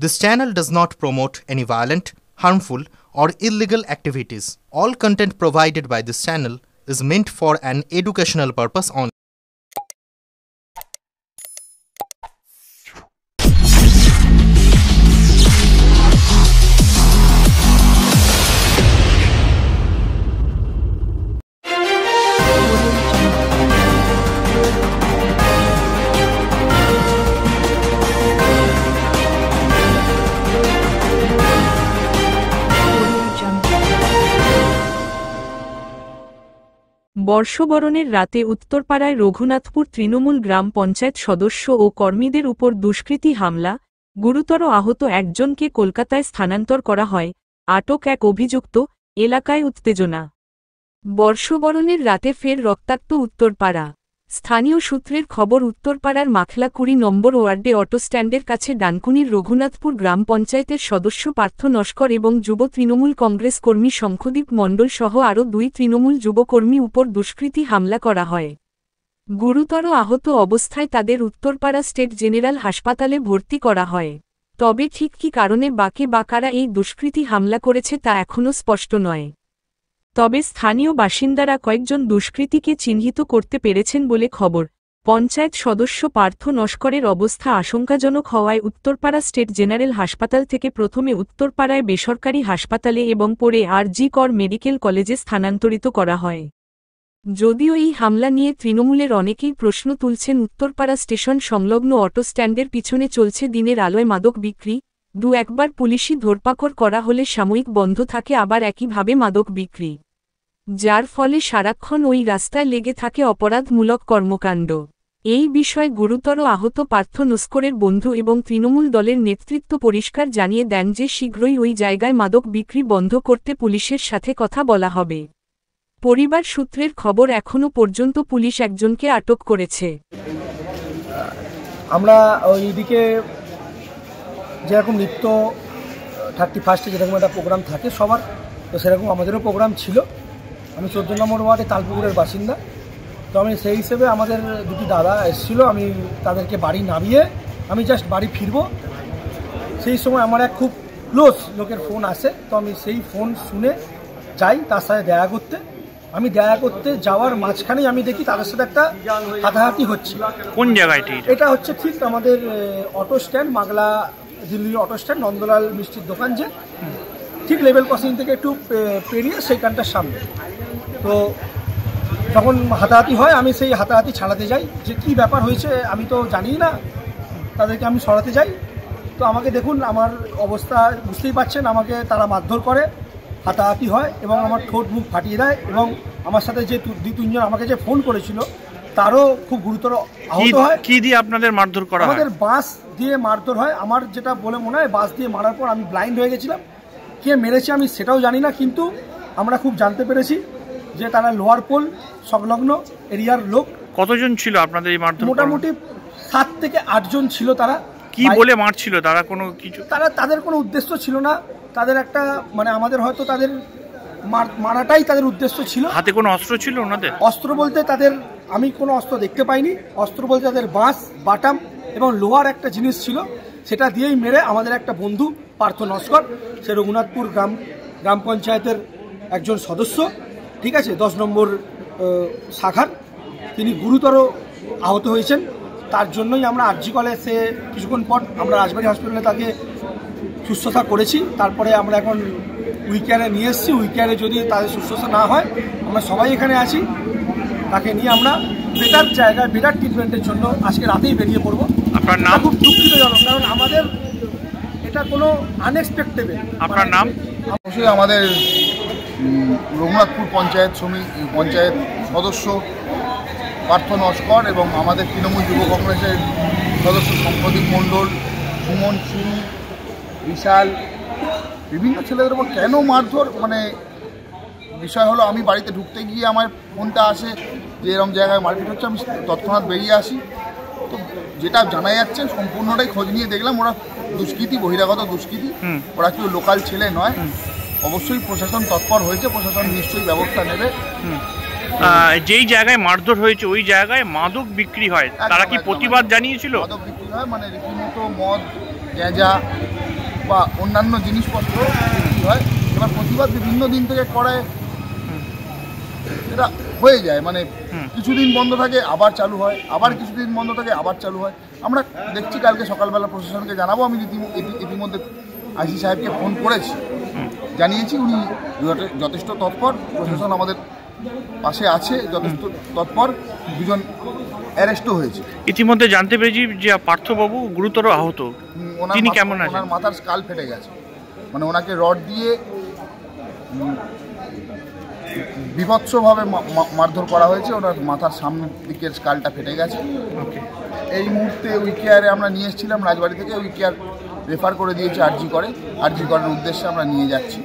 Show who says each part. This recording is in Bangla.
Speaker 1: This channel does not promote any violent, harmful, or illegal activities. All content provided by this channel is meant for an educational purpose only.
Speaker 2: বর্ষবরণের রাতে উত্তরপাড়ায় রঘুনাথপুর তৃণমূল গ্রাম পঞ্চায়েত সদস্য ও কর্মীদের উপর দুষ্কৃতী হামলা, গুরুতর আহত একজনকে কলকাতায় স্থানান্তর করা হয়, আটক এক অভিযুক্ত, এলাকায় উত্তেজনা। বর্ষবরণের রাতে ফের রক্তাক্ত উত্তরপাড়া। স্থানীয় সূত্রের খবর, উত্তরপাড়ার মাখলাকুড়ি নম্বর ওয়ার্ডে অটোস্ট্যান্ডের কাছে ডানকুনির রঘুনাথপুর গ্রাম পঞ্চায়েতের সদস্য পার্থ নস্কর এবং যুব তৃণমূল কংগ্রেস কর্মী শঙ্খদীপ মণ্ডল সহ আরও 2 তৃণমূল যুবকর্মী উপর দুষ্কৃতী হামলা করা হয়। গুরুতর আহত অবস্থায় তাদের উত্তরপাড়া স্টেট জেনারেল হাসপাতালে ভর্তি করা হয়। তবে ঠিক কী কারণে বা কারা এই দুষ্কৃতী হামলা করেছে তা এখনও স্পষ্ট নয়। তবে স্থানীয় বাসিন্দারা কয়েকজন দুষ্কৃতীকে চিহ্নিত করতে পেরেছেন বলে খবর। পঞ্চায়েত সদস্য পার্থ নস্করের অবস্থা আশঙ্কাজনক হওয়ায় উত্তরপাড়া স্টেট জেনারেল হাসপাতাল থেকে প্রথমে উত্তরপাড়ায় বেসরকারি হাসপাতালে এবং পরে আর.জি. কর মেডিকেল কলেজে স্থানান্তরিত করা হয়। যদিও এই হামলা নিয়ে তৃণমূলের অনেকেই প্রশ্ন তুলছেন, উত্তরপাড়া স্টেশন সংলগ্ন অটোস্ট্যান্ডের পিছনে চলছে দিনের আলোয় মাদক বিক্রি, একবার পুলিশি ধরপাকড় করা হলে সাময়িক বন্ধ থাকে আবার একইভাবে মাদক বিক্রি, যার ফলে সারাক্ষণ ওই রাস্তায় লেগে থাকে অপরাধমূলক কর্মকাণ্ড। এই বিষয়ে গুরুতর আহত পার্থ নস্করের বন্ধু এবং তৃণমূল দলের নেতৃত্ব পরিষ্কার জানিয়ে দেন যে শীঘ্রই ওই জায়গায় মাদক বিক্রি বন্ধ করতে পুলিশের সাথে কথা বলা হবে। পরিবার সূত্রের খবর, এখনও পর্যন্ত পুলিশ একজনকে আটক করেছে।
Speaker 3: আমরা ওইদিকে যেরকম নিত্য 31 যেরকম একটা প্রোগ্রাম থাকে সবার, তো সেরকম আমাদেরও প্রোগ্রাম ছিল। আমি 14 নম্বর ওয়ার্ডে তালপুকুরের বাসিন্দা। তো আমি সেই হিসেবে আমাদের 2টি দাদা এসেছিল, আমি তাদেরকে বাড়ি নামিয়ে আমি জাস্ট বাড়ি ফিরবো, সেই সময় আমার এক খুব ক্লোজ লোকের ফোন আসে। তো আমি সেই ফোন শুনে যাই তার সাথে দেখা করতে। আমি দেখা করতে যাওয়ার মাঝখানেই আমি দেখি তাদের সাথে একটা হাতাহাতি হচ্ছে।
Speaker 4: কোন জায়গায়?
Speaker 3: এটা হচ্ছে ঠিক আমাদের অটো স্ট্যান্ড, মাগলা দিল্লির অটো স্ট্যান্ড, নন্দলাল মিষ্টির দোকান, যে ঠিক লেভেল ক্রসিং থেকে একটু পেরিয়ে সেইখানটার সামনে। তো যখন হাতাহাতি হয় আমি সেই হাতাহাতি ছাড়াতে যাই, যে কি ব্যাপার হয়েছে আমি তো জানি না, তাদেরকে আমি সরাতে যাই। তো আমাকে দেখুন, আমার অবস্থা বুঝতেই পারছেন, আমাকে তারা মারধর করে, হাতাহাতি হয় এবং আমার ঠোঁট মুখ ফাটিয়ে দেয়। এবং আমার সাথে যে 2-3 জন আমাকে যে ফোন করেছিল তারও খুব গুরুতর আহত হয়।
Speaker 4: কি দিয়ে আপনাদের মারধর করা হয়?
Speaker 3: আমাদের বাঁশ দিয়ে মারধর হয়। আমার যেটা বলে মনে হয়, বাঁশ দিয়ে মারার পর আমি ব্লাইন্ড হয়ে গেছিলাম। কে মেরেছে আমি সেটাও জানি না, কিন্তু আমরা খুব জানতে পেরেছি যে তারা লোয়ার পোল সংলগ্ন এরিয়ার লোক।
Speaker 4: কতজন ছিল আপনাদের এই মারধর?
Speaker 3: মোটামুটি 7 থেকে 8 জন ছিল। তারা
Speaker 4: কি বলে মারছিল? তারা কোনো কিছু,
Speaker 3: তাদের কোনো উদ্দেশ্য ছিল না। তাদের একটা আমাদের হয়তো তাদের মারাটাই তাদের উদ্দেশ্য ছিল।
Speaker 4: হাতে কোনো অস্ত্র ছিল ওনাদের?
Speaker 3: অস্ত্র বলতে তাদের আমি কোনো অস্ত্র দেখতে পাইনি। অস্ত্র বলতে তাদের বাঁশ, বাটাম এবং লোহার একটা জিনিস ছিল, সেটা দিয়েই মেরে আমাদের একটা বন্ধু পার্থ নস্কর, সে রঘুনাথপুর গ্রাম পঞ্চায়েতের একজন সদস্য, ঠিক আছে, 10 নম্বর শাখার, তিনি গুরুতর আহত হয়েছেন। তার জন্যই আমরা আর.জি. কলেজে কিছুক্ষণ পর আমরা রাজবাড়ী হসপিটালে তাকে সুস্থতা করেছি। তারপরে আমরা এখন উইকেয়ারে নিয়ে এসেছি। উইকেয়ারে যদি তাদের সুস্থতা না হয়, আমরা সবাই এখানে আছি, তাকে নিয়ে আমরা বেটার জায়গায় বেটার ট্রিটমেন্টের জন্য আজকে রাতেই বেরিয়ে পড়বো।
Speaker 4: আপনার নাম?
Speaker 3: খুব দুঃখিতজনক, কারণ আমাদের এটা কোনো আনএক্সপেক্টেড।
Speaker 4: আপনার নাম?
Speaker 5: অবশ্যই আমাদের রঘুনাথপুর পঞ্চায়েত সদস্য পার্থ নস্কর এবং আমাদের তৃণমূল যুব কংগ্রেসের সদস্য শঙ্খদীপ মণ্ডল, সুমন সিং, বিশাল, বিভিন্ন ছেলেদের উপর কেন মারধর, বিষয় হলো আমি বাড়িতে ঢুকতে গিয়ে আমার ফোনটা আসে যে এরকম জায়গায় মারপিট হচ্ছে। আমি তৎক্ষণাৎ বেরিয়ে আসি। তো যেটা জানা যাচ্ছে, সম্পূর্ণটাই খোঁজ নিয়ে দেখলাম ওরা দুষ্কৃতী, বহিরাগত দুষ্কৃতী, ওরা কেউ লোকাল ছেলে নয়। অবশ্যই প্রশাসন তৎপর হয়েছে, প্রশাসন নিশ্চয়ই ব্যবস্থা নেবে।
Speaker 4: যেই জায়গায় মারধর হয়েছে ওই জায়গায় মাদক বিক্রি হয়, তারা কি প্রতিবাদ জানিয়েছিল?
Speaker 5: মাদক বিক্রি হয়, রীতিমতো মদ, গাঁজা বা অন্যান্য জিনিসপত্র বিক্রি হয়। এবার প্রতিবাদ বিভিন্ন দিন থেকে করায় এটা হয়ে যায়, মানে কিছুদিন বন্ধ থাকে আবার চালু হয়, আবার কিছুদিন বন্ধ থাকে আবার চালু হয়। আমরা দেখছি কালকে সকালবেলা প্রশাসনকে জানাবো। আমি ইতিমধ্যে আইসি সাহেবকে ফোন করেছি, জানিয়েছি, উনি যথেষ্ট তৎপর। প্রশাসন আমাদের পাশে আছে, যথেষ্ট তৎপর। দুজন অ্যারেস্টও হয়েছে।
Speaker 4: ইতিমধ্যে জানতে পেরেছি যে পার্থবাবু গুরুতর আহত, তিনি কেমন আছেন?
Speaker 5: ওনার মাথার স্কাল ফেটে গেছে, মানে ওনাকে রড দিয়ে বিভৎসভাবে মারধর করা হয়েছে। ওনার মাথার সামনের দিকের স্কালটা ফেটে গেছে। এই মুহূর্তে উইকেয়ারে আমরা নিয়ে এসেছিলাম রাজবাড়ি থেকে, উইকেয়ার রেফার করে দিয়েছে আরজি করের উদ্দেশ্যে আমরা নিয়ে যাচ্ছি।